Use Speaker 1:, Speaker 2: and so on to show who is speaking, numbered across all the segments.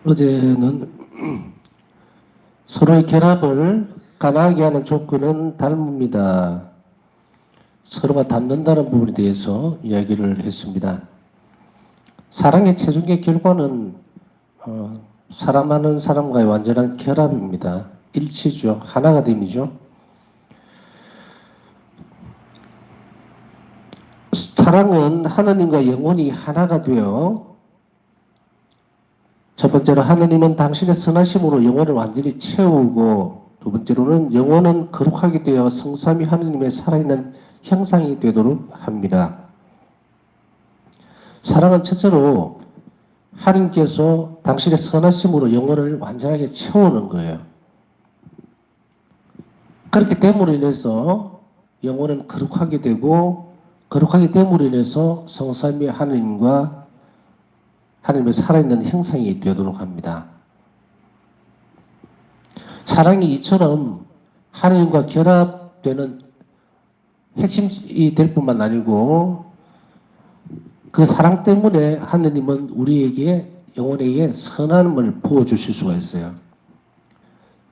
Speaker 1: 어제는 서로의 결합을 가능하게 하는 조건은 닮습니다. 서로가 닮는다는 부분에 대해서 이야기를 했습니다. 사랑의 최종의 결과는 사랑하는 사람과의 완전한 결합입니다. 일치죠. 하나가 됨이죠. 사랑은 하느님과 영혼이 하나가 되어 첫 번째로 하느님은 당신의 선하심으로 영혼을 완전히 채우고, 두 번째로는 영혼은 거룩하게 되어 성삼위 하느님의 살아있는 형상이 되도록 합니다. 사랑은 첫째로 하느님께서 당신의 선하심으로 영혼을 완전하게 채우는 거예요. 그렇게 됨으로 인해서 영혼은 거룩하게 되고, 거룩하게 됨으로 인해서 성삼위 하느님과 하나님의 살아있는 형상이 되도록 합니다. 사랑이 이처럼 하나님과 결합되는 핵심이 될 뿐만 아니고, 그 사랑 때문에 하느님은 우리에게, 영혼에게 선함을 부어주실 수가 있어요.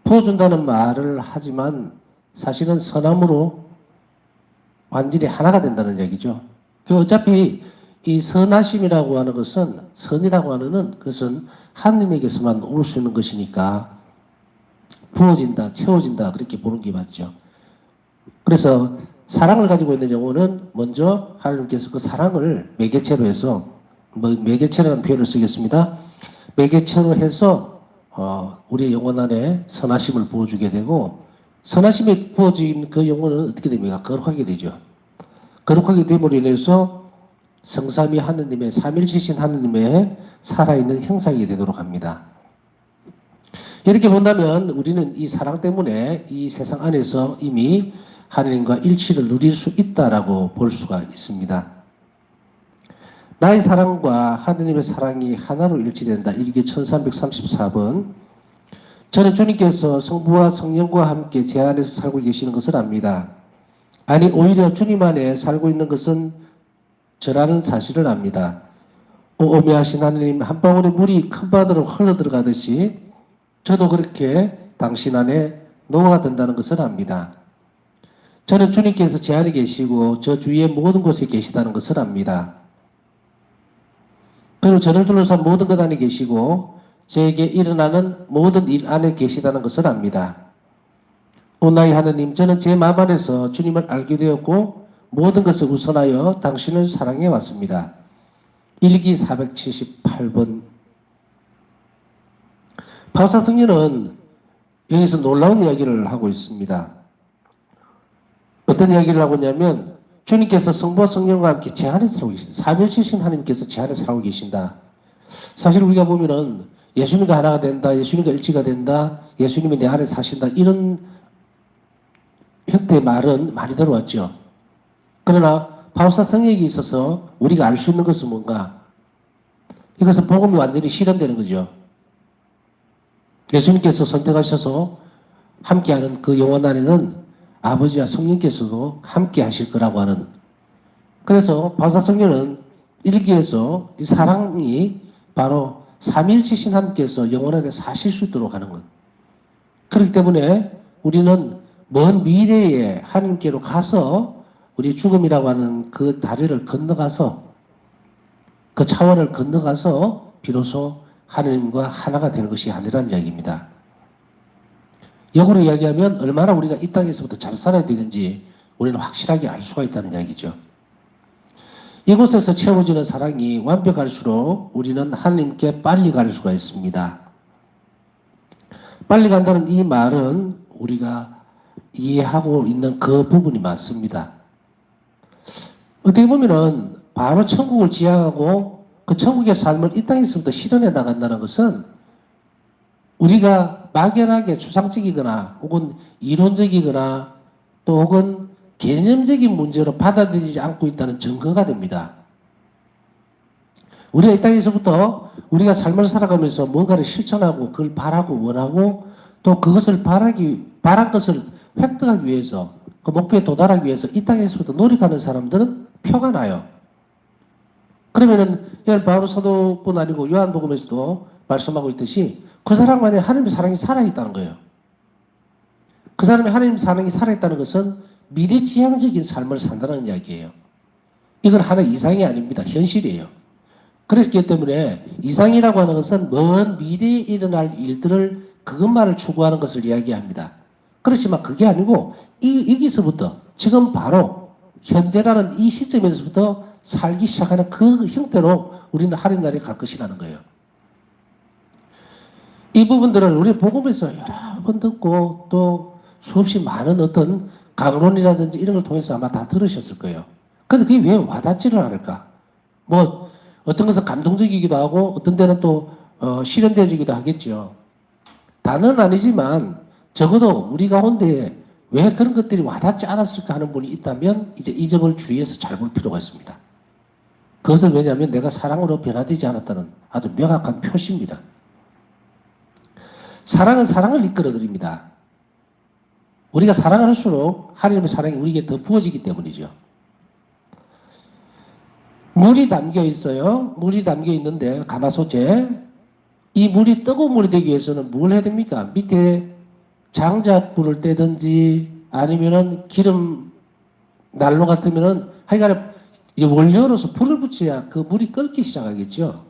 Speaker 1: 부어준다는 말을 하지만 사실은 선함으로 완전히 하나가 된다는 얘기죠. 어차피 이 선하심이라고 하는 것은, 선이라고 하는 것은 하느님에게서만 올 수 있는 것이니까 부어진다, 채워진다, 그렇게 보는 게 맞죠. 그래서 사랑을 가지고 있는 영혼은 먼저 하나님께서 그 사랑을 매개체로 해서, 매개체라는 표현을 쓰겠습니다. 매개체로 해서 우리 영혼 안에 선하심을 부어주게 되고, 선하심이 부어진 그 영혼은 어떻게 됩니까? 거룩하게 되죠. 거룩하게 됨으로 인해서 성삼위 하느님의, 삼일체신 하느님의 살아있는 형상이 되도록 합니다. 이렇게 본다면 우리는 이 사랑 때문에 이 세상 안에서 이미 하느님과 일치를 누릴 수 있다라고 볼 수가 있습니다. 나의 사랑과 하느님의 사랑이 하나로 일치된다. 일기 1334번. 저는 주님께서 성부와 성령과 함께 제 안에서 살고 계시는 것을 압니다. 아니, 오히려 주님 안에 살고 있는 것은 저라는 사실을 압니다. 오묘하신 하느님, 한 방울의 물이 큰 바다로 흘러들어가듯이 저도 그렇게 당신 안에 노예가 된다는 것을 압니다. 저는 주님께서 제 안에 계시고 저 주위의 모든 곳에 계시다는 것을 압니다. 그리고 저를 둘러싼 모든 것 안에 계시고 저에게 일어나는 모든 일 안에 계시다는 것을 압니다. 오 나의 하느님, 저는 제 마음 안에서 주님을 알게 되었고 모든 것을 우선하여 당신을 사랑해 왔습니다. 일기 478번. 바울사 성령은 여기서 놀라운 이야기를 하고 있습니다. 어떤 이야기를 하고 있냐면, 주님께서 성부와 성령과 함께 제 안에 살고 계신다. 삼위일체신 하나님께서 제 안에 살고 계신다. 사실 우리가 보면은 예수님과 하나가 된다, 예수님과 일치가 된다, 예수님이 내 안에 사신다, 이런 형태의 말은 많이 들어왔죠. 그러나 바울사 성령에게 있어서 우리가 알 수 있는 것은 뭔가? 이것은 복음이 완전히 실현되는 거죠. 예수님께서 선택하셔서 함께하는 그 영혼 안에는 아버지와 성령께서도 함께 하실 거라고 하는. 그래서 바울사 성령은 일기에서 이 사랑이 바로 삼위일체신 하나님께서 영혼 안에 사실 수 있도록 하는 것. 그렇기 때문에 우리는 먼 미래에 하나님께로 가서 우리 죽음이라고 하는 그 다리를 건너가서, 그 차원을 건너가서 비로소 하나님과 하나가 되는 것이 아니라는 이야기입니다. 역으로 이야기하면 얼마나 우리가 이 땅에서부터 잘 살아야 되는지 우리는 확실하게 알 수가 있다는 이야기죠. 이곳에서 채워지는 사랑이 완벽할수록 우리는 하나님께 빨리 갈 수가 있습니다. 빨리 간다는 이 말은 우리가 이해하고 있는 그 부분이 맞습니다. 어떻게 보면은 바로 천국을 지향하고 그 천국의 삶을 이 땅에서부터 실현해 나간다는 것은 우리가 막연하게 추상적이거나 혹은 이론적이거나 또 혹은 개념적인 문제로 받아들이지 않고 있다는 증거가 됩니다. 우리가 이 땅에서부터 우리가 삶을 살아가면서 뭔가를 실천하고 그걸 바라고 원하고 또 그것을 바란 것을 획득하기 위해서, 그 목표에 도달하기 위해서 이 땅에서부터 노력하는 사람들은 표가 나요. 그러면은 바울 사도뿐 아니고 요한복음에서도 말씀하고 있듯이 그 사람 안에 하나님의 사랑이 살아있다는 거예요. 그 사람의 하나님의 사랑이 살아있다는 것은 미래지향적인 삶을 산다는 이야기예요. 이건 하나의 이상이 아닙니다. 현실이에요. 그렇기 때문에 이상이라고 하는 것은 먼 미래에 일어날 일들을 그것만을 추구하는 것을 이야기합니다. 그렇지만 그게 아니고 여기서부터 지금 바로 현재라는 이 시점에서부터 살기 시작하는 그 형태로 우리는 하나님 나라에 갈 것이라는 거예요. 이 부분들을 우리 복음에서 여러 번 듣고 또 수없이 많은 어떤 강론이라든지 이런 걸 통해서 아마 다 들으셨을 거예요. 근데 그게 왜 와닿지를 않을까? 뭐 어떤 것은 감동적이기도 하고 어떤 데는 또 실현되어지기도 하겠죠. 다는 아니지만 적어도 우리 가운데 왜 그런 것들이 와닿지 않았을까 하는 분이 있다면 이제 이 점을 주의해서 잘 볼 필요가 있습니다. 그것은 왜냐하면 내가 사랑으로 변화되지 않았다는 아주 명확한 표시입니다. 사랑은 사랑을 이끌어드립니다. 우리가 사랑할수록 하나님의 사랑이 우리에게 더 부어지기 때문이죠. 물이 담겨 있어요. 물이 담겨 있는데 가마솥에 이 물이 뜨거운 물이 되기 위해서는 뭘 해야 됩니까? 밑에 장작불을 떼든지 아니면은 기름 난로 같으면은 하여간에 원료로서 불을 붙여야 그 물이 끓기 시작하겠죠.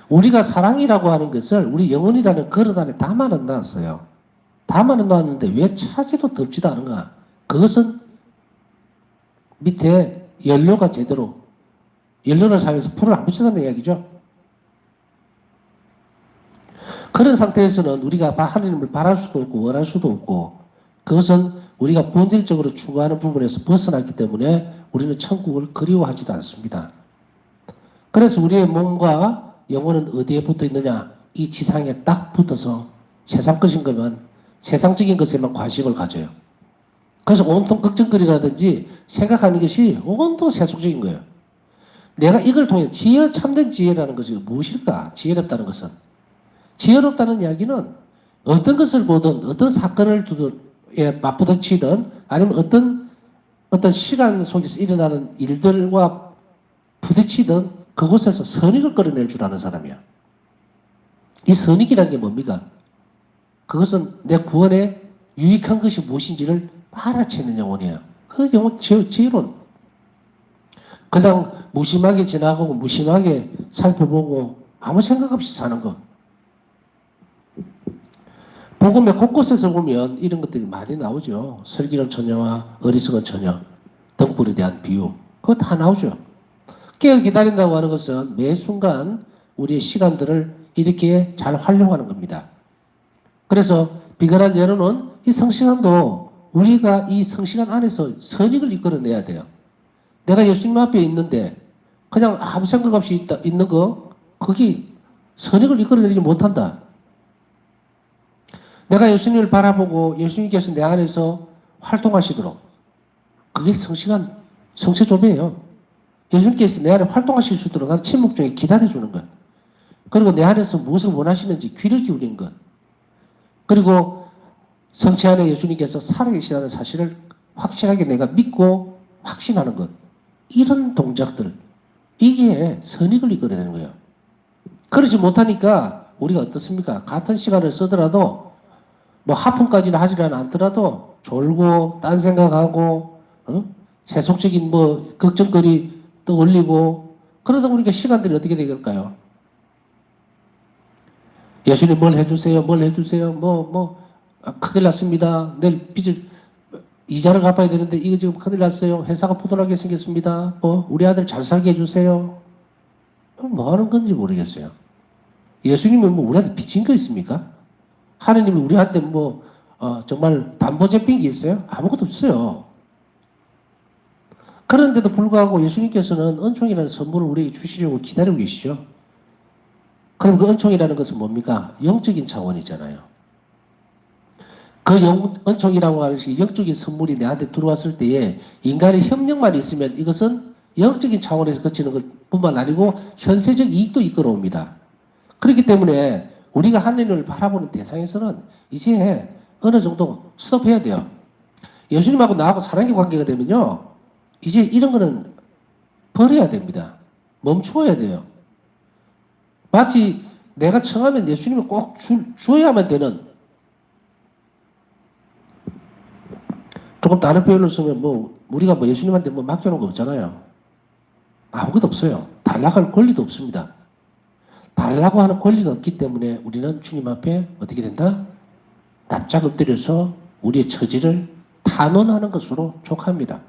Speaker 1: 우리가 사랑이라고 하는 것을 우리 영혼이라는 그릇 안에 담아는 놨어요. 담아는 놨는데 왜 차지도 덥지도 않은가? 그것은 밑에 연료가 제대로 연료를 사용해서 불을 안 붙인다는 이야기죠. 그런 상태에서는 우리가 하나님을 바랄 수도 없고 원할 수도 없고 그것은 우리가 본질적으로 추구하는 부분에서 벗어났기 때문에 우리는 천국을 그리워하지도 않습니다. 그래서 우리의 몸과 영혼은 어디에 붙어 있느냐? 이 지상에 딱 붙어서 세상 것인 것만 세상적인 것에만 관심을 가져요. 그래서 온통 걱정거리라든지 생각하는 것이 온통 세속적인 거예요. 내가 이걸 통해 참된 지혜라는 것이 무엇일까? 지혜롭다는 것은 지혜롭다는 이야기는 어떤 것을 보든 어떤 사건을 맞부딪히든 아니면 어떤 시간 속에서 일어나는 일들과 부딪히든 그곳에서 선익을 끌어낼 줄 아는 사람이야. 이 선익이라는 게 뭡니까? 그것은 내 구원에 유익한 것이 무엇인지를 알아채는 영혼이에요. 그 영혼 지혜로운. 그냥 무심하게 지나가고 무심하게 살펴보고 아무 생각 없이 사는 것. 복음의 곳곳에서 보면 이런 것들이 많이 나오죠. 슬기로운 처녀와 어리석은 처녀, 등불에 대한 비유. 그거 다 나오죠. 깨어 기다린다고 하는 것은 매 순간 우리의 시간들을 이렇게 잘 활용하는 겁니다. 그래서 비근한 여론은 이 성시간도 우리가 이 성시간 안에서 선익을 이끌어내야 돼요. 내가 예수님 앞에 있는데 그냥 아무 생각 없이 있는 거 그게 선익을 이끌어내지 못한다. 내가 예수님을 바라보고 예수님께서 내 안에서 활동하시도록 그게 성시간 성체조배예요. 예수님께서 내 안에 활동하실 수 있도록 난 침묵 중에 기다려주는 것. 그리고 내 안에서 무엇을 원하시는지 귀를 기울이는 것. 그리고 성체 안에 예수님께서 살아계시다는 사실을 확실하게 내가 믿고 확신하는 것. 이런 동작들. 이게 선익을 이끌어내는 거예요. 그러지 못하니까 우리가 어떻습니까? 같은 시간을 쓰더라도 뭐 하품까지는 하지는 않더라도 졸고 딴 생각하고 세속적인 뭐 걱정거리 떠올리고 그러다 보니까 시간들이 어떻게 되겠을까요? 예수님 뭘 해주세요, 뭘 해주세요, 큰일 났습니다. 내일 빚을 이자를 갚아야 되는데 이거 지금 큰일 났어요. 회사가 포도나게 생겼습니다. 우리 아들 잘 살게 해주세요. 뭐 하는 건지 모르겠어요. 예수님은 뭐 우리한테 빚진 거 있습니까? 하느님이 우리한테 정말 담보 잡힌 게 있어요? 아무것도 없어요. 그런데도 불구하고 예수님께서는 은총이라는 선물을 우리에게 주시려고 기다리고 계시죠. 그럼 그 은총이라는 것은 뭡니까? 영적인 차원이잖아요. 그 은총이라고 하는 것이 영적인 선물이 내한테 들어왔을 때에 인간의 협력만 있으면 이것은 영적인 차원에서 거치는 것 뿐만 아니고 현세적 이익도 이끌어옵니다. 그렇기 때문에 우리가 하나님을 바라보는 대상에서는 이제 어느 정도 스톱해야 돼요. 예수님하고 나하고 사랑의 관계가 되면요. 이제 이런 거는 버려야 됩니다. 멈추어야 돼요. 마치 내가 청하면 예수님이 꼭 주어야만 되는, 조금 다른 표현을 쓰면 뭐 우리가 뭐 예수님한테 뭐 맡겨놓은 거 없잖아요. 아무것도 없어요. 달라고 할 권리도 없습니다. 달라고 하는 권리가 없기 때문에 우리는 주님 앞에 어떻게 된다? 납작 엎드려서 우리의 처지를 탄원하는 것으로 족합니다.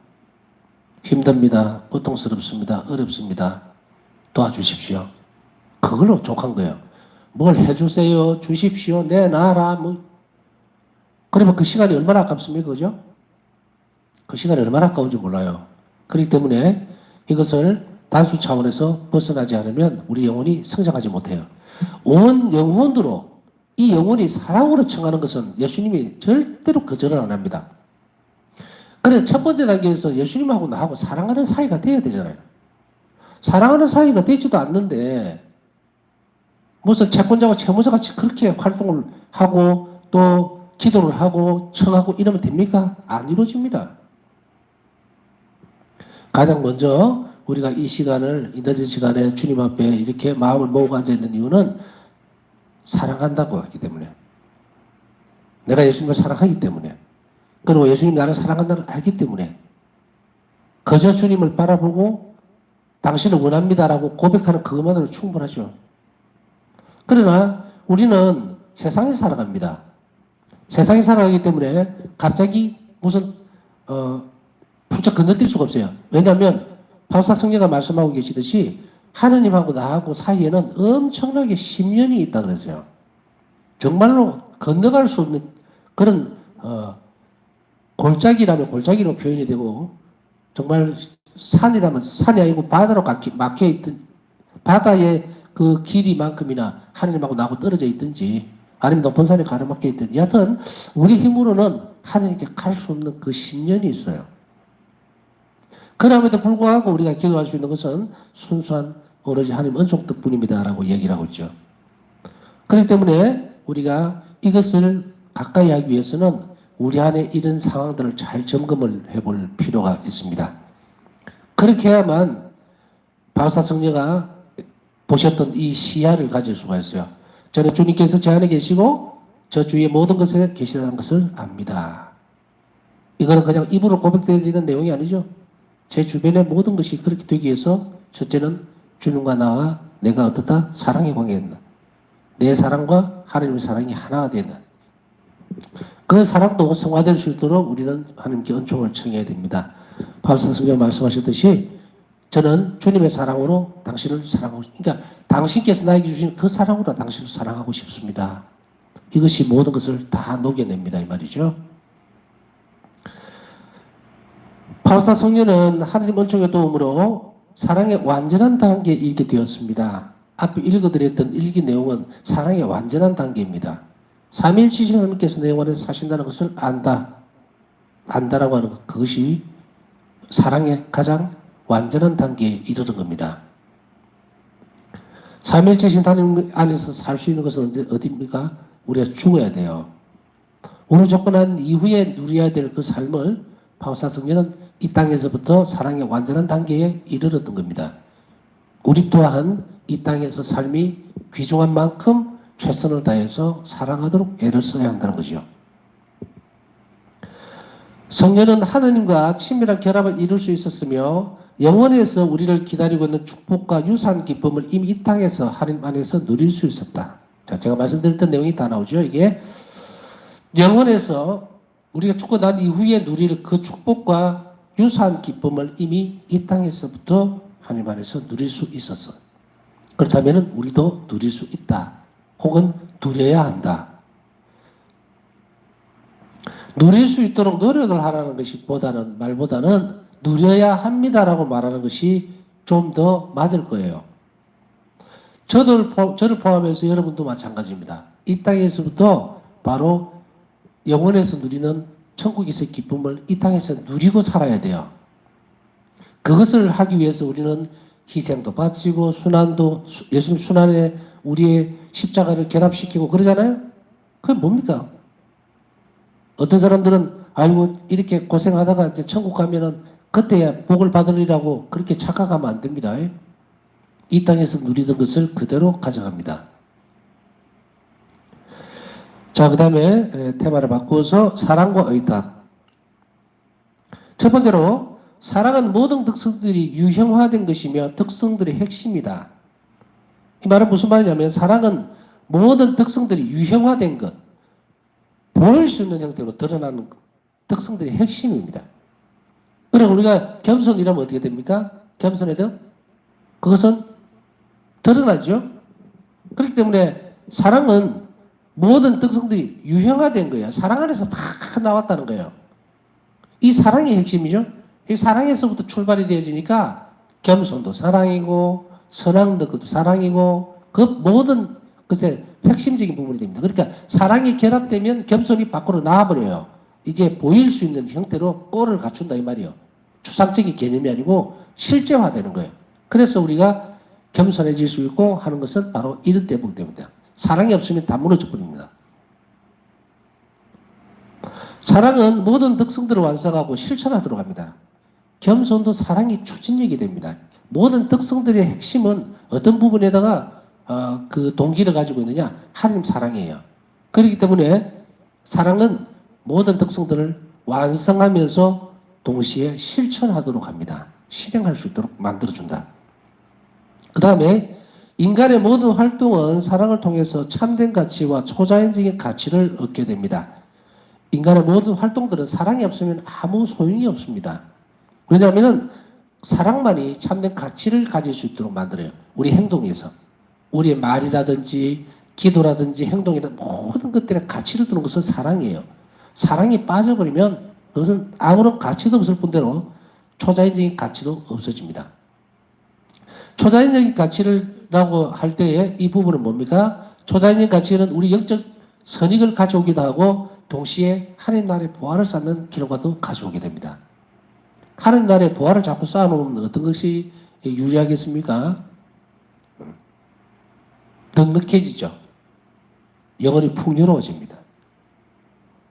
Speaker 1: 힘듭니다. 고통스럽습니다. 어렵습니다. 도와주십시오. 그걸로 족한 거예요. 뭘 해주세요. 주십시오. 내놔라. 뭐. 그러면 그 시간이 얼마나 아깝습니까? 그죠? 그 시간이 얼마나 아까운지 몰라요. 그렇기 때문에 이것을 단수 차원에서 벗어나지 않으면 우리 영혼이 성장하지 못해요. 온 영혼으로 이 영혼이 사랑으로 청하는 것은 예수님이 절대로 거절을 안 합니다. 그래서 첫 번째 단계에서 예수님하고 나하고 사랑하는 사이가 돼야 되잖아요. 사랑하는 사이가 되지도 않는데 무슨 채권자와 채무자 같이 그렇게 활동을 하고 또 기도를 하고 청하고 이러면 됩니까? 안 이루어집니다. 가장 먼저 우리가 이 시간을, 이 늦은 시간에 주님 앞에 이렇게 마음을 모으고 앉아있는 이유는 사랑한다고 하기 때문에, 내가 예수님을 사랑하기 때문에, 그리고 예수님 나를 사랑한다는 걸 알기 때문에, 그저 주님을 바라보고 당신을 원합니다라고 고백하는 그것만으로 충분하죠. 그러나 우리는 세상에 살아갑니다. 세상에 살아가기 때문에 갑자기 무슨 훌쩍 건너뛸 수가 없어요. 왜냐하면 바울사 성령가 말씀하고 계시듯이 하느님하고 나하고 사이에는 엄청나게 심연이 있다 그랬어요. 정말로 건너갈 수 없는 그런 골짜기라면 골짜기로 표현이 되고, 정말 산이라면 산이 아니고 바다로 막혀있던 바다의 그 길이만큼이나 하느님하고 나하고 떨어져 있든지 아니면 높은 산에 가로막혀 있든지, 여하튼 우리 힘으로는 하느님께 갈 수 없는 그 심연이 있어요. 그럼에도 불구하고 우리가 기도할 수 있는 것은 순수한 오로지 하나님 은총 덕분입니다라고 얘기를 하고 있죠. 그렇기 때문에 우리가 이것을 가까이 하기 위해서는 우리 안에 이런 상황들을 잘 점검을 해볼 필요가 있습니다. 그렇게 해야만 바울사 성녀가 보셨던 이 시야를 가질 수가 있어요. 저는 주님께서 저 안에 계시고 저 주위의 모든 것에 계시다는 것을 압니다. 이거는 그냥 입으로 고백되어지는 내용이 아니죠. 제 주변의 모든 것이 그렇게 되기 위해서 첫째는 주님과 나와 내가 어떻다? 사랑의 관계가 있다. 내 사랑과 하나님의 사랑이 하나가 된다. 그 사랑도 성화될 수 있도록 우리는 하나님께 은총을 청해야 됩니다. 바울사 성경 말씀하셨듯이 저는 주님의 사랑으로 당신을 사랑하고, 그러니까 당신께서 나에게 주신 그 사랑으로 당신을 사랑하고 싶습니다. 이것이 모든 것을 다 녹여냅니다. 이 말이죠. 바울사 성령은 하나님 은총의 도움으로 사랑의 완전한 단계에 이르게 되었습니다. 앞에 읽어드렸던 일기 내용은 사랑의 완전한 단계입니다. 삼위일체이신 하나님께서 내 영혼에 사신다는 것을 안다라고 하는 것, 그것이 사랑의 가장 완전한 단계에 이르는 겁니다. 삼위일체이신 하나님 안에서 살 수 있는 것은 어디입니까? 우리가 죽어야 돼요. 우리 조건한 이후에 누려야 될 그 삶을 바울사 성령은 이 땅에서부터 사랑의 완전한 단계에 이르렀던 겁니다. 우리 또한 이 땅에서 삶이 귀중한 만큼 최선을 다해서 사랑하도록 애를 써야 한다는 거죠. 성령은 하느님과 친밀한 결합을 이룰 수 있었으며 영원에서 우리를 기다리고 있는 축복과 유산 기쁨을 이미 이 땅에서 하나님 안에서 누릴 수 있었다. 자, 제가 말씀드렸던 내용이 다 나오죠. 이게 영원에서 우리가 죽고 난 이후에 누릴 그 축복과 유산 기쁨을 이미 이 땅에서부터 하나님 안에서 누릴 수 있었어. 그렇다면 우리도 누릴 수 있다. 혹은 누려야 한다. 누릴 수 있도록 노력을 하라는 것이 말보다는 누려야 합니다라고 말하는 것이 좀 더 맞을 거예요. 저를 포함해서 여러분도 마찬가지입니다. 이 땅에서부터 바로 영원에서 누리는 천국에서의 기쁨을 이 땅에서 누리고 살아야 돼요. 그것을 하기 위해서 우리는 희생도 바치고 순환도, 예수님 순환에 우리의 십자가를 결합시키고 그러잖아요. 그게 뭡니까? 어떤 사람들은 아이고 이렇게 고생하다가 이제 천국 가면은 그때야 복을 받으리라고 그렇게 착각하면 안 됩니다. 이 땅에서 누리던 것을 그대로 가져갑니다. 자, 그 다음에 테마를 바꾸어서 사랑과 의탁. 첫 번째로 사랑은 모든 특성들이 유형화된 것이며 특성들의 핵심이다. 이 말은 무슨 말이냐면 사랑은 모든 특성들이 유형화된 것, 보일 수 있는 형태로 드러나는 특성들의 핵심입니다. 그리고 우리가 겸손이라면 어떻게 됩니까? 겸손해도 그것은 드러나죠. 그렇기 때문에 사랑은 모든 특성들이 유형화된 거예요. 사랑 안에서 다 나왔다는 거예요. 이 사랑이 핵심이죠. 이 사랑에서부터 출발이 되어지니까 겸손도 사랑이고 선함도 그것도 사랑이고 그 모든 것의 핵심적인 부분이 됩니다. 그러니까 사랑이 결합되면 겸손이 밖으로 나와버려요. 이제 보일 수 있는 형태로 꼴을 갖춘다 이 말이에요. 추상적인 개념이 아니고 실제화되는 거예요. 그래서 우리가 겸손해질 수 있고 하는 것은 바로 이런 때문입니다. 사랑이 없으면 다 무너져 버립니다. 사랑은 모든 특성들을 완성하고 실천하도록 합니다. 겸손도 사랑이 추진력이 됩니다. 모든 특성들의 핵심은 어떤 부분에다가 그 동기를 가지고 있느냐? 하나님 사랑이에요. 그렇기 때문에 사랑은 모든 특성들을 완성하면서 동시에 실천하도록 합니다. 실행할 수 있도록 만들어준다. 그 다음에 인간의 모든 활동은 사랑을 통해서 참된 가치와 초자연적인 가치를 얻게 됩니다. 인간의 모든 활동들은 사랑이 없으면 아무 소용이 없습니다. 왜냐하면 사랑만이 참된 가치를 가질 수 있도록 만들어요. 우리 행동에서. 우리의 말이라든지 기도라든지 행동이나 모든 것들의 가치를 두는 것은 사랑이에요. 사랑이 빠져버리면 그것은 아무런 가치도 없을 뿐더러 초자연적인 가치도 없어집니다. 초자연적인 가치라고 할 때에 이 부분은 뭡니까? 초자연적인 가치는 우리 영적 선익을 가져오기도 하고 동시에 하나님 나라의 보화를 쌓는 결과도 가져오게 됩니다. 하나님 나라의 보화를 자꾸 쌓아놓으면 어떤 것이 유리하겠습니까? 넉넉해지죠. 영혼이 풍요로워집니다.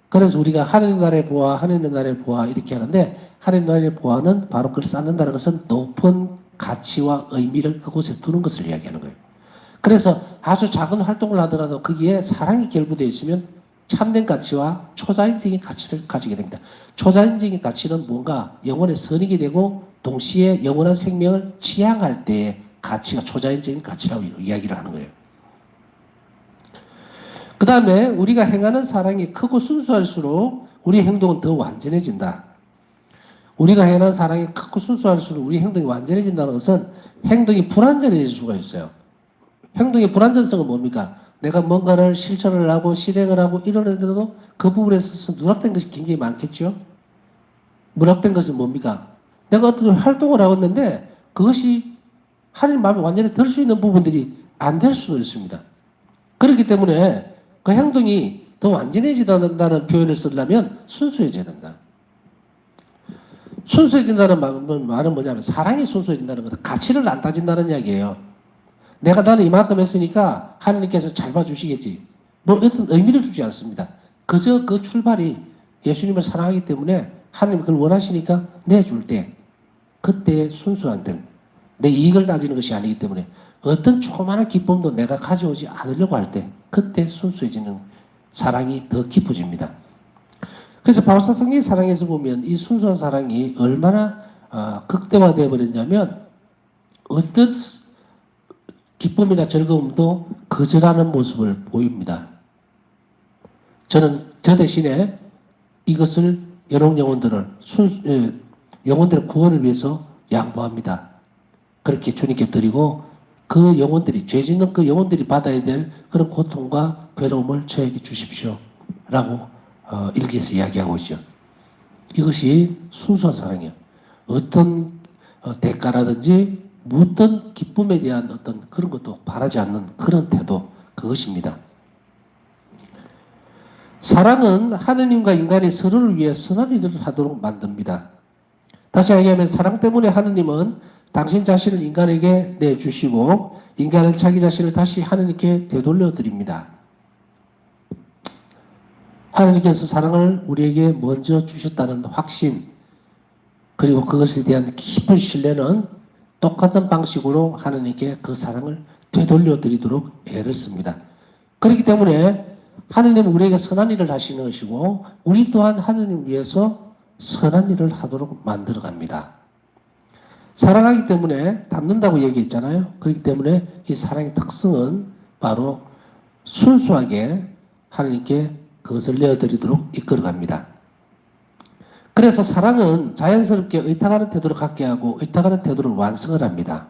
Speaker 1: 그래서 우리가 하나님 나라의 보화, 하나님 나라의 보화 이렇게 하는데 하나님 나라의 보화는 바로 그걸 쌓는다는 것은 높은 가치와 의미를 그곳에 두는 것을 이야기하는 거예요. 그래서 아주 작은 활동을 하더라도 거기에 사랑이 결부되어 있으면 참된 가치와 초자연적인 가치를 가지게 됩니다. 초자연적인 가치는 뭔가 영혼의 선익이 되고 동시에 영원한 생명을 지향할 때의 가치가 초자연적인 가치라고 이야기를 하는 거예요. 그 다음에 우리가 행하는 사랑이 크고 순수할수록 우리 행동은 더 완전해진다. 우리가 행하는 사랑이 크고 순수할수록 우리 행동이 완전해진다는 것은 행동이 불완전해질 수가 있어요. 행동의 불완전성은 뭡니까? 내가 뭔가를 실천을 하고 실행을 하고 이러는데도 그 부분에 있어서 누락된 것이 굉장히 많겠죠. 누락된 것은 뭡니까? 내가 어떤 활동을 하고 있는데 그것이 하나님 마음에 완전히 들 수 있는 부분들이 안 될 수도 있습니다. 그렇기 때문에 그 행동이 더 완전해진다는 표현을 쓰려면 순수해져야 된다. 순수해진다는 말은 뭐냐면 사랑이 순수해진다는 것은 가치를 안 따진다는 이야기예요. 내가 나는 이만큼 했으니까 하나님께서 잘 봐주시겠지. 뭐 어떤 의미를 두지 않습니다. 그저 그 출발이 예수님을 사랑하기 때문에 하나님 그걸 원하시니까 내줄 때 그때 순수한 등 내 이익을 따지는 것이 아니기 때문에 어떤 조그마한 기쁨도 내가 가져오지 않으려고 할 때 그때 순수해지는 사랑이 더 깊어집니다. 그래서 바울사성의 사랑에서 보면 이 순수한 사랑이 얼마나 극대화되어 버렸냐면 어떤 기쁨이나 즐거움도 거절하는 모습을 보입니다. 저는 저 대신에 이것을 여러 영혼들의 구원을 위해서 양보합니다. 그렇게 주님께 드리고 그 영혼들이 죄 짓는 그 영혼들이 받아야 될 그런 고통과 괴로움을 저에게 주십시오. 라고 일기에서 이야기하고 있죠. 이것이 순수한 사랑이에요. 어떤 대가라든지 어떤 기쁨에 대한 어떤 그런 것도 바라지 않는 그런 태도, 그것입니다. 사랑은 하느님과 인간이 서로를 위해 선한 일을 하도록 만듭니다. 다시 얘기하면 사랑 때문에 하느님은 당신 자신을 인간에게 내주시고 인간은 자기 자신을 다시 하느님께 되돌려 드립니다. 하느님께서 사랑을 우리에게 먼저 주셨다는 확신, 그리고 그것에 대한 깊은 신뢰는 똑같은 방식으로 하느님께 그 사랑을 되돌려 드리도록 애를 씁니다. 그렇기 때문에 하느님은 우리에게 선한 일을 하시는 것이고 우리 또한 하느님 위해서 선한 일을 하도록 만들어 갑니다. 사랑하기 때문에 닮는다고 얘기했잖아요. 그렇기 때문에 이 사랑의 특성은 바로 순수하게 하느님께 그것을 내어드리도록 이끌어갑니다. 그래서 사랑은 자연스럽게 의탁하는 태도를 갖게 하고 의탁하는 태도를 완성을 합니다.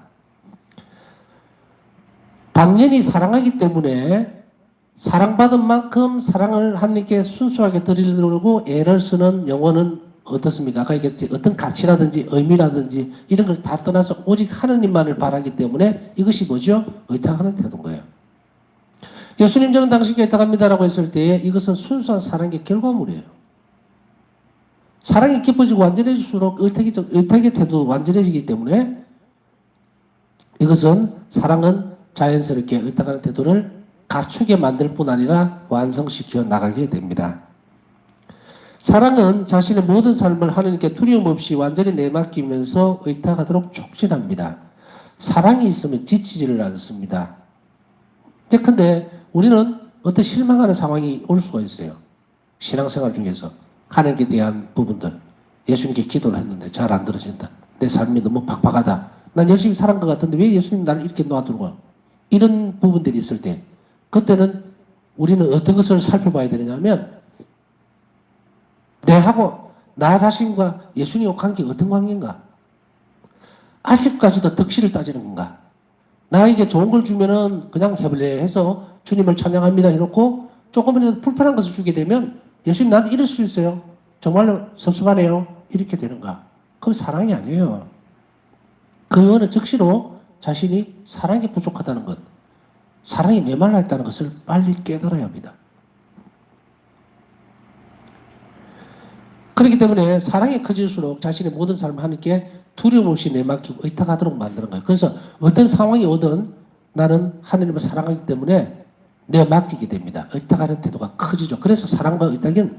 Speaker 1: 당연히 사랑하기 때문에 사랑받은 만큼 사랑을 하느님께 순수하게 드리려고 애를 쓰는 영혼은 어떻습니까? 아까 얘기했지. 어떤 가치라든지 의미라든지 이런 걸 다 떠나서 오직 하느님만을 바라기 때문에 이것이 뭐죠? 의탁하는 태도인 거예요. 예수님 저는 당신께 의탁합니다라고 했을 때 이것은 순수한 사랑의 결과물이에요. 사랑이 깊어지고 완전해질수록 의탁의 태도도 완전해지기 때문에 이것은 사랑은 자연스럽게 의탁하는 태도를 갖추게 만들 뿐 아니라 완성시켜 나가게 됩니다. 사랑은 자신의 모든 삶을 하느님께 두려움 없이 완전히 내맡기면서 의탁하도록 촉진합니다. 사랑이 있으면 지치지를 않습니다. 근데 우리는 어떤 실망하는 상황이 올 수가 있어요. 신앙생활 중에서 하나님께 대한 부분들. 예수님께 기도를 했는데 잘 안 들어진다. 내 삶이 너무 팍팍하다. 난 열심히 살은 것 같은데 왜 예수님 나를 이렇게 놔두고 이런 부분들이 있을 때 그때는 우리는 어떤 것을 살펴봐야 되느냐면 내하고 나 자신과 예수님의 관계가 어떤 관계인가? 아직까지도 덕실을 따지는 건가? 나에게 좋은 걸 주면은 그냥 해서 주님을 찬양합니다 해놓고 조금이라도 불편한 것을 주게 되면 예수님 나한테 이럴 수 있어요. 정말로 섭섭하네요. 이렇게 되는가? 그건 사랑이 아니에요. 그거는 즉시로 자신이 사랑이 부족하다는 것, 사랑이 메말라 있다는 것을 빨리 깨달아야 합니다. 그렇기 때문에 사랑이 커질수록 자신의 모든 삶을 하나님께 두려움 없이 내맡기고 의탁하도록 만드는 거예요. 그래서 어떤 상황이 오든 나는 하나님을 사랑하기 때문에 내맡기게 됩니다. 의탁하는 태도가 커지죠. 그래서 사랑과 의탁은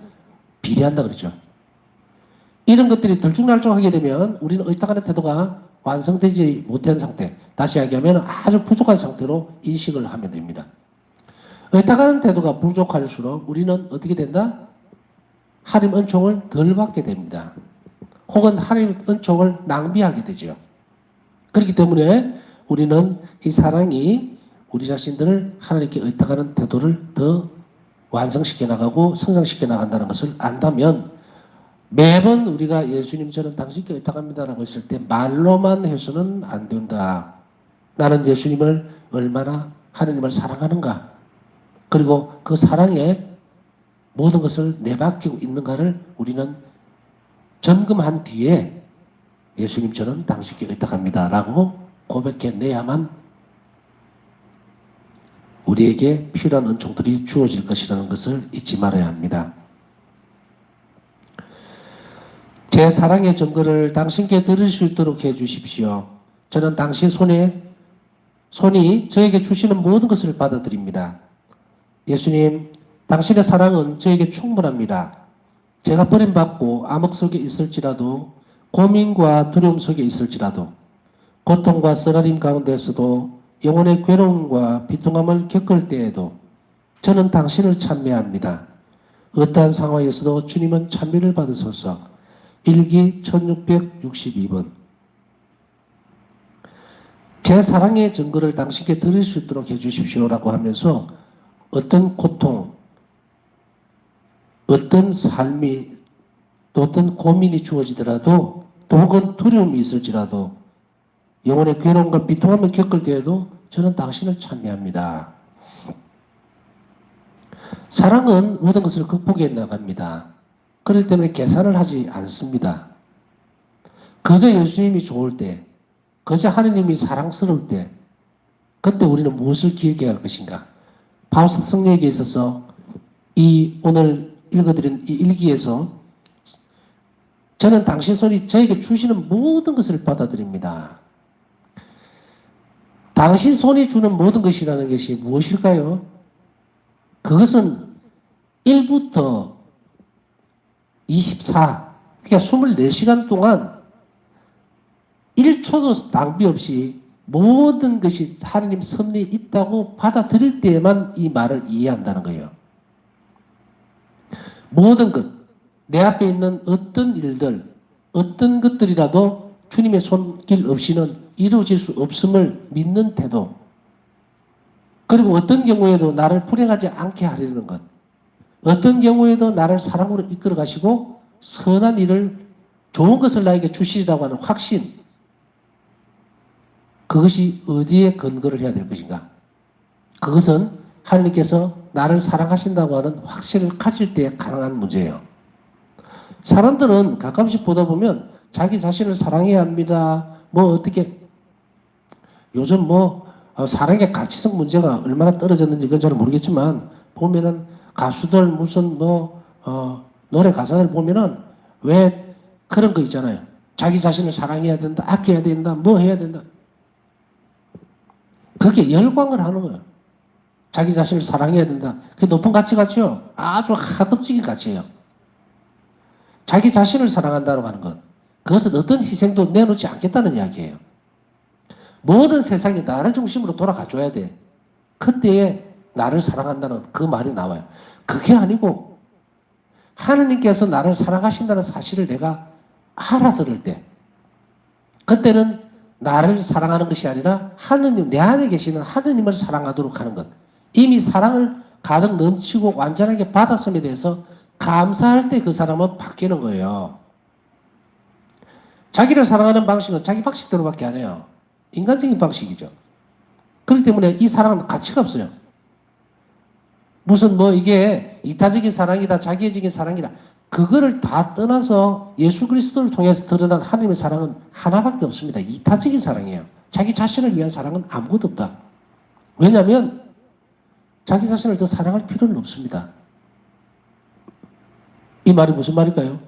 Speaker 1: 비례한다 그러죠. 이런 것들이 들쭉날쭉하게 되면 우리는 의탁하는 태도가 완성되지 못한 상태, 다시 이야기하면 아주 부족한 상태로 인식을 하면 됩니다. 의탁하는 태도가 부족할수록 우리는 어떻게 된다? 하나님 은총을 덜 받게 됩니다. 혹은 하나님 은총을 낭비하게 되죠. 그렇기 때문에 우리는 이 사랑이 우리 자신들을 하나님께 의탁하는 태도를 더 완성시켜 나가고 성장시켜 나간다는 것을 안다면 매번 우리가 예수님 저는 당신께 의탁합니다라고 했을 때 말로만 해서는 안 된다. 나는 예수님을 얼마나 하나님을 사랑하는가. 그리고 그 사랑에 모든 것을 내맡기고 있는가를 우리는 점검한 뒤에 예수님 저는 당신께 의탁합니다 라고 고백해내야만 우리에게 필요한 은총들이 주어질 것이라는 것을 잊지 말아야 합니다. 제 사랑의 증거를 당신께 들을 수 있도록 해주십시오. 저는 당신 손이 저에게 주시는 모든 것을 받아들입니다. 예수님, 당신의 사랑은 저에게 충분합니다. 제가 버림받고 암흑 속에 있을지라도 고민과 두려움 속에 있을지라도 고통과 쓰라림 가운데서도 영혼의 괴로움과 비통함을 겪을 때에도 저는 당신을 찬미합니다. 어떠한 상황에서도 주님은 찬미를 받으소서. 일기 1662번 제 사랑의 증거를 당신께 드릴 수 있도록 해주십시오라고 하면서 어떤 고통, 어떤 삶이 또 어떤 고민이 주어지더라도 또 혹은 두려움이 있을지라도 영혼의 괴로움과 비통함을 겪을 때에도 저는 당신을 찬미합니다. 사랑은 모든 것을 극복해 나갑니다. 그렇기 때문에 계산을 하지 않습니다. 그저 예수님이 좋을 때, 그저 하느님이 사랑스러울 때 그때 우리는 무엇을 기억해야 할 것인가? 바우스트 성령에게 있어서 이 오늘 읽어드린 이 일기에서 저는 당신 손이 저에게 주시는 모든 것을 받아들입니다. 당신 손이 주는 모든 것이라는 것이 무엇일까요? 그것은 1부터 24, 그러니까 24시간 동안 1초도 낭비 없이 모든 것이 하나님 섭리에 있다고 받아들일 때에만 이 말을 이해한다는 거예요. 모든 것, 내 앞에 있는 어떤 일들, 어떤 것들이라도 주님의 손길 없이는 이루어질 수 없음을 믿는 태도, 그리고 어떤 경우에도 나를 불행하지 않게 하려는 것, 어떤 경우에도 나를 사랑으로 이끌어 가시고 선한 일을, 좋은 것을 나에게 주시리라고 하는 확신, 그것이 어디에 근거를 해야 될 것인가? 그것은 하나님께서 나를 사랑하신다고 하는 확신을 가질 때 가능한 문제예요. 사람들은 가끔씩 보다 보면 자기 자신을 사랑해야 합니다. 뭐 어떻게 요즘 뭐 사랑의 가치성 문제가 얼마나 떨어졌는지 그건 잘 모르겠지만 보면은 가수들 무슨 뭐 노래 가사를 보면은 왜 그런 거 있잖아요. 자기 자신을 사랑해야 된다, 아껴야 된다, 뭐 해야 된다. 그게 열광을 하는 거예요. 자기 자신을 사랑해야 된다. 그게 높은 가치가지요. 아주 하급적인 가치예요. 자기 자신을 사랑한다고 하는 것. 그것은 어떤 희생도 내놓지 않겠다는 이야기예요. 모든 세상이 나를 중심으로 돌아가줘야 돼. 그때에 나를 사랑한다는 그 말이 나와요. 그게 아니고 하느님께서 나를 사랑하신다는 사실을 내가 알아들을 때 그때는 나를 사랑하는 것이 아니라 하느님, 내 안에 계시는 하느님을 사랑하도록 하는 것. 이미 사랑을 가득 넘치고 완전하게 받았음에 대해서 감사할 때 그 사람은 바뀌는 거예요. 자기를 사랑하는 방식은 자기 방식대로밖에 안 해요. 인간적인 방식이죠. 그렇기 때문에 이 사랑은 가치가 없어요. 무슨 뭐 이게 이타적인 사랑이다, 자기애적인 사랑이다. 그거를 다 떠나서 예수 그리스도를 통해서 드러난 하나님의 사랑은 하나밖에 없습니다. 이타적인 사랑이에요. 자기 자신을 위한 사랑은 아무것도 없다. 왜냐하면 자기 자신을 더 사랑할 필요는 없습니다. 이 말이 무슨 말일까요?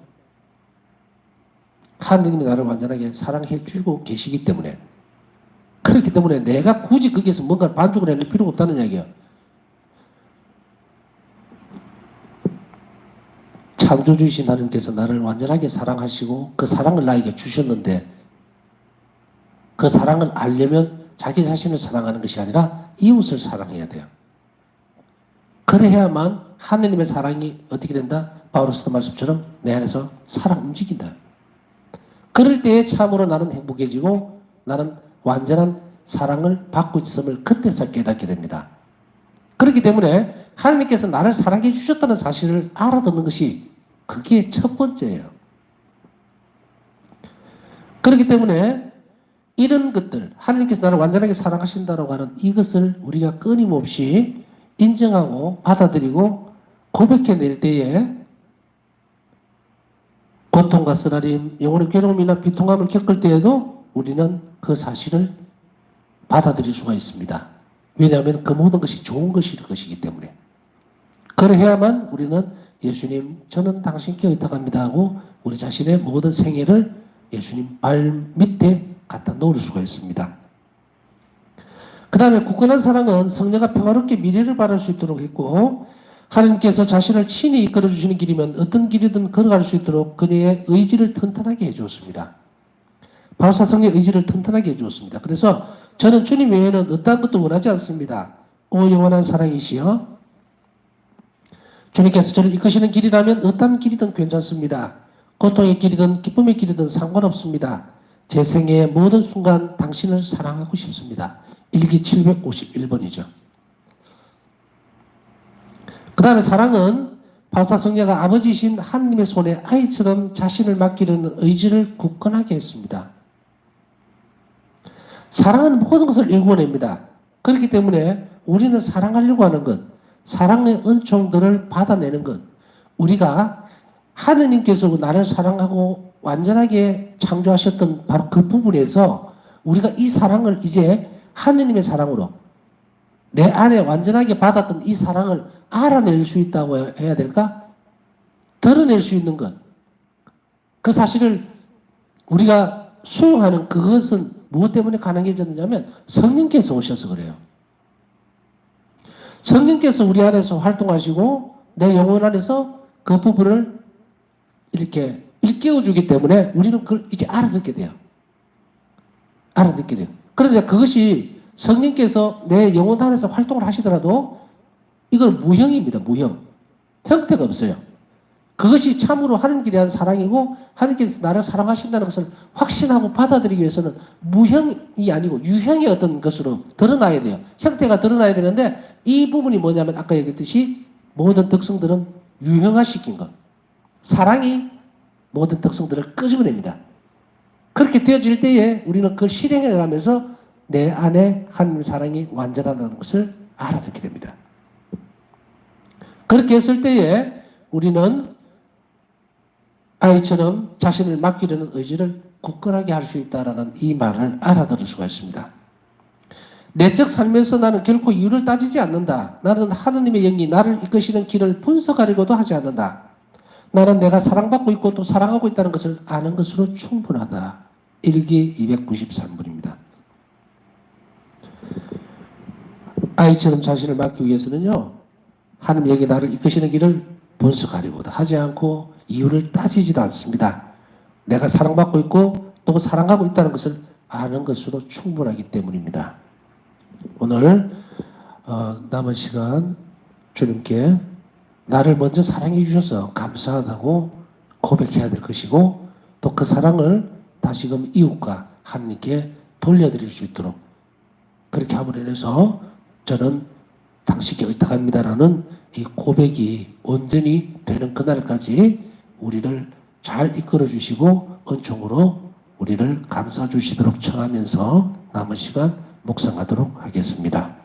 Speaker 1: 하느님이 나를 완전하게 사랑해 주고 계시기 때문에, 그렇기 때문에 내가 굳이 거기에서 뭔가 반죽을 해낼 필요가 없다는 이야기예요. 창조주이신 하나님께서 나를 완전하게 사랑하시고 그 사랑을 나에게 주셨는데 그 사랑을 알려면 자기 자신을 사랑하는 것이 아니라 이웃을 사랑해야 돼요. 그래야만 하느님의 사랑이 어떻게 된다? 바울의 말씀처럼 내 안에서 살아 움직인다. 그럴 때에 참으로 나는 행복해지고 나는 완전한 사랑을 받고 있음을 그때서 깨닫게 됩니다. 그렇기 때문에 하나님께서 나를 사랑해 주셨다는 사실을 알아듣는 것이 그게 첫 번째예요. 그렇기 때문에 이런 것들, 하나님께서 나를 완전하게 사랑하신다고 하는 이것을 우리가 끊임없이 인정하고 받아들이고 고백해낼 때에 고통과 쓰라림, 영혼의 괴로움이나 비통함을 겪을 때에도 우리는 그 사실을 받아들일 수가 있습니다. 왜냐하면 그 모든 것이 좋은 것이기 때문에. 그래야만 우리는 예수님, 저는 당신께 의탁합니다 하고 우리 자신의 모든 생애를 예수님 발 밑에 갖다 놓을 수가 있습니다. 그 다음에 굳건한 사랑은 성녀가 평화롭게 미래를 바랄 수 있도록 했고, 하나님께서 자신을 친히 이끌어 주시는 길이면 어떤 길이든 걸어갈 수 있도록 그녀의 의지를 튼튼하게 해주었습니다. 바울사성의 의지를 튼튼하게 해주었습니다. 그래서 저는 주님 외에는 어떠한 것도 원하지 않습니다. 오 영원한 사랑이시여, 주님께서 저를 이끄시는 길이라면 어떤 길이든 괜찮습니다. 고통의 길이든 기쁨의 길이든 상관없습니다. 제 생애의 모든 순간 당신을 사랑하고 싶습니다. 일기 751번이죠. 그 다음에 사랑은 바울사 성녀가 아버지이신 하나님의 손에 아이처럼 자신을 맡기려는 의지를 굳건하게 했습니다. 사랑은 모든 것을 일궈냅니다. 그렇기 때문에 우리는 사랑하려고 하는 것, 사랑의 은총들을 받아내는 것, 우리가 하느님께서 나를 사랑하고 완전하게 창조하셨던 바로 그 부분에서 우리가 이 사랑을 이제 하느님의 사랑으로 내 안에 완전하게 받았던 이 사랑을 알아낼 수 있다고 해야 될까? 드러낼 수 있는 것. 그 사실을 우리가 수용하는 그것은 무엇 때문에 가능해졌느냐면 성령께서 오셔서 그래요. 성령께서 우리 안에서 활동하시고 내 영혼 안에서 그 부분을 이렇게 일깨워주기 때문에 우리는 그걸 이제 알아듣게 돼요. 알아듣게 돼요. 그런데 그것이 성령께서 내 영혼 안에서 활동을 하시더라도 이건 무형입니다. 무형. 형태가 없어요. 그것이 참으로 하나님께 대한 사랑이고 하나님께서 나를 사랑하신다는 것을 확신하고 받아들이기 위해서는 무형이 아니고 유형의 어떤 것으로 드러나야 돼요. 형태가 드러나야 되는데 이 부분이 뭐냐면 아까 얘기했듯이 모든 특성들은 유형화시킨 것. 사랑이 모든 특성들을 끄집어냅니다. 그렇게 되어질 때에 우리는 그걸 실행해 가면서 내 안에 하나님의 사랑이 완전하다는 것을 알아듣게 됩니다. 그렇게 했을 때에 우리는 아이처럼 자신을 맡기려는 의지를 굳건하게 할 수 있다는 이 말을 알아들을 수가 있습니다. 내적 삶에서 나는 결코 이유를 따지지 않는다. 나는 하느님의 영이 나를 이끄시는 길을 분석하려고도 하지 않는다. 나는 내가 사랑받고 있고 또 사랑하고 있다는 것을 아는 것으로 충분하다. 일기 293분입니다. 아이처럼 자신을 맡기 위해서는요, 하느님의 영이 나를 이끄시는 길을 분석하려고도 하지 않고 이유를 따지지도 않습니다. 내가 사랑받고 있고 또 사랑하고 있다는 것을 아는 것으로 충분하기 때문입니다. 오늘 남은 시간 주님께 나를 먼저 사랑해 주셔서 감사하다고 고백해야 될 것이고 또 그 사랑을 다시금 이웃과 하나님께 돌려드릴 수 있도록 그렇게 함으로 인해서 저는 당신께 의탁합니다라는 이 고백이 온전히 되는 그날까지 우리를 잘 이끌어 주시고 은총으로 우리를 감싸 주시도록 청하면서 남은 시간 묵상하도록 하겠습니다.